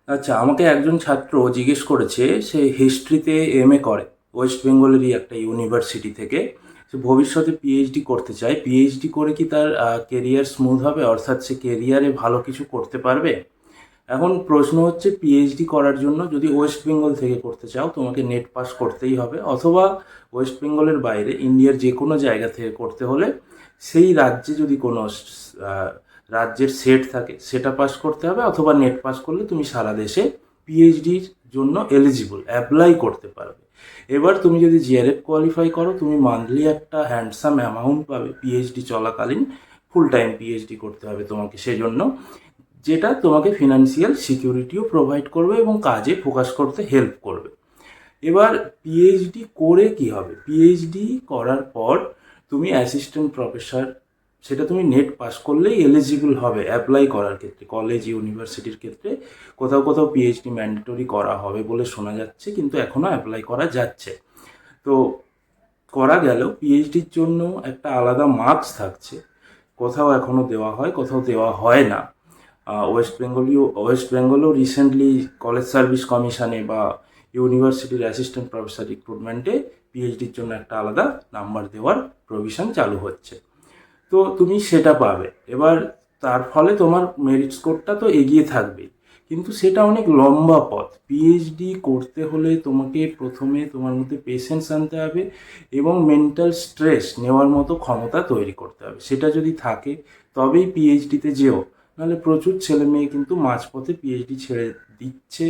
আচ্ছা, আমাকে একজন ছাত্র জিজ্ঞেস করেছে, সে হিস্ট্রিতে এমএ করে, ওয়েস্ট বেঙ্গলেরই একটা ইউনিভার্সিটি থেকে। সে ভবিষ্যতে পিএইচডি করতে চায়। পিএইচডি করে কি তার কেরিয়ার স্মুথ হবে, অর্থাৎ সে কেরিয়ারে ভালো কিছু করতে পারবে? এখন প্রশ্ন হচ্ছে, পিএইচডি করার জন্য যদি ওয়েস্ট বেঙ্গল থেকে করতে চাও, তোমাকে নেট পাস করতেই হবে, অথবা ওয়েস্ট বেঙ্গলের বাইরে ইন্ডিয়ার যে কোনো জায়গা থেকে করতে হলে সেই রাজ্যে যদি কোনো রাজ্যের সেট থাকে সেটা পাস করতে হবে, অথবা নেট পাস করলে তুমি সারা দেশে পিএইচডির জন্য এলিজিবল অ্যাপ্লাই করতে পারবে। এবার তুমি যদি জিআরএফ কোয়ালিফাই করো, তুমি মান্থলি একটা হ্যান্ডসাম অ্যামাউন্ট পাবে পিএইচডি চলাকালীন। ফুল টাইম পিএইচডি করতে হবে তোমাকে সেজন্য, যেটা তোমাকে ফিনান্সিয়াল সিকিউরিটিও প্রোভাইড করবে এবং কাজে ফোকাস করতে হেল্প করবে। এবার পিএইচডি করে কি হবে? পিএইচডি করার পর তুমি অ্যাসিস্ট্যান্ট প্রফেসর, সেটা তুমি নেট পাস করলেই এলিজিবল হবে অ্যাপ্লাই করার ক্ষেত্রে। কলেজ ইউনিভার্সিটির ক্ষেত্রে কোথাও কোথাও পিএইচডি ম্যান্ডেটরি করা হবে বলে শোনা যাচ্ছে, কিন্তু এখনও অ্যাপ্লাই করা যাচ্ছে। তো করা গেল, পিএইচডির জন্য একটা আলাদা মার্কস থাকছে। কোথাও এখনও দেওয়া হয়, কোথাও দেওয়া হয় না। ওয়েস্ট বেঙ্গলেও রিসেন্টলি কলেজ সার্ভিস কমিশনে বা ইউনিভার্সিটির অ্যাসিস্ট্যান্ট প্রফেসর রিক্রুটমেন্টে পিএইচডির জন্য একটা আলাদা নাম্বার দেওয়ার প্রভিশন চালু হচ্ছে। তো তুমি সেটা পাবে। এবার তার ফলে তোমার মেরিট স্কোরটা তো এগিয়ে থাকবেই, কিন্তু সেটা অনেক লম্বা পথ। পিএইচডি করতে হলে তোমাকে প্রথমে তোমার মধ্যে পেশেন্স আনতে হবে এবং মেন্টাল স্ট্রেস নেওয়ার মতো ক্ষমতা তৈরি করতে হবে। সেটা যদি থাকে তবেই পিএইচডিতে যেও। নাহলে প্রচুর ছেলে মেয়ে কিন্তু মাঝপথে পিএইচডি ছেড়ে দিচ্ছে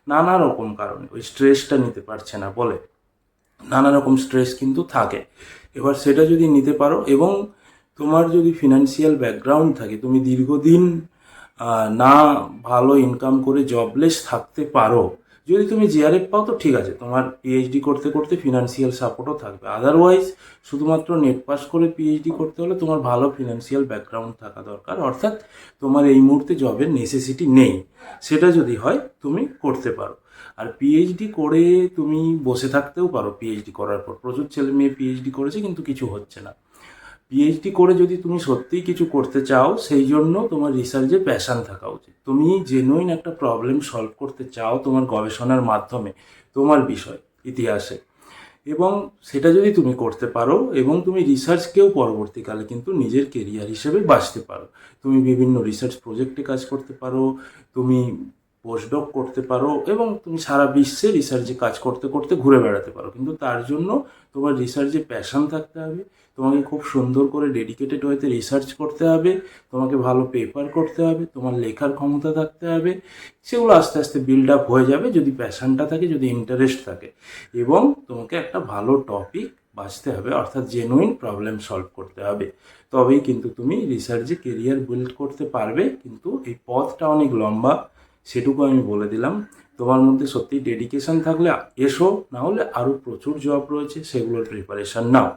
নানা রকম কারণে, ওই স্ট্রেসটা নিতে পারছে না বলে। নানা রকম স্ট্রেস কিন্তু থাকে। এবার সেটা যদি নিতে পারো এবং তোমার যদি ফিনান্সিয়াল ব্যাকগ্রাউন্ড থাকে, তুমি দীর্ঘদিন না ভালো ইনকাম করে জবলেস থাকতে পারো, যদি তুমি জিআরএফ পাও তো ঠিক আছে, তোমার পিএইচডি করতে করতে ফিনান্সিয়াল সাপোর্টও থাকবে। আদারওয়াইজ শুধুমাত্র নেট পাস করে পিএইচডি করতে হলে তোমার ভালো ফিনান্সিয়াল ব্যাকগ্রাউন্ড থাকা দরকার, অর্থাৎ তোমার এই মুহূর্তে জবের নেসেসিটি নেই। সেটা যদি হয় তুমি করতে পারো। আর পিএইচডি করে তুমি বসে থাকতেও পারো। পিএইচডি করার পর প্রচুর ছেলে মেয়ে পিএইচডি করেছে কিন্তু কিছু হচ্ছে না। পিএইচডি করে যদি তুমি সত্যিই কিছু করতে চাও, সেই জন্য তোমার রিসার্চে প্যাশন থাকা উচিত। তুমি জেনুইন একটা প্রবলেম সলভ করতে চাও তোমার গবেষণার মাধ্যমে, তোমার বিষয় ইতিহাসে, এবং সেটা যদি তুমি করতে পারো এবং তুমি রিসার্চকেও পরবর্তীকালে কিন্তু নিজের কেরিয়ার হিসেবে বাঁচতে পারো। তুমি বিভিন্ন রিসার্চ প্রজেক্টে কাজ করতে পারো, তুমি পোস্টডক করতে পারো এবং তুমি সারা বিশ্বে রিসার্চে কাজ করতে করতে ঘুরে বেড়াতে পারো। কিন্তু তার জন্য তোমার রিসার্চে প্যাশন থাকতে হবে, তোমাকে খুব সুন্দর করে ডেডিকেটেড ওয়েতে রিসার্চ করতে হবে, তোমাকে ভালো পেপার করতে হবে, তোমার লেখার ক্ষমতা থাকতে হবে। সেগুলো আস্তে আস্তে বিল্ড আপ হয়ে যাবে যদি প্যাশনটা থাকে, যদি ইন্টারেস্ট থাকে। এবং তোমাকে একটা ভালো টপিক বাছতে হবে, অর্থাৎ জেনুইন প্রবলেম সলভ করতে হবে। তবেই কিন্তু তুমি রিসার্চে কেরিয়ার বিল্ড করতে পারবে। কিন্তু এই পথটা অনেক লম্বা, সেটুকু আমি বলে দিলাম। তোমার মধ্যে সত্যি ডেডিকেশন থাকলে এসো, না হলে আরও প্রচুর জব রয়েছে, সেগুলোর প্রিপারেশন নাও।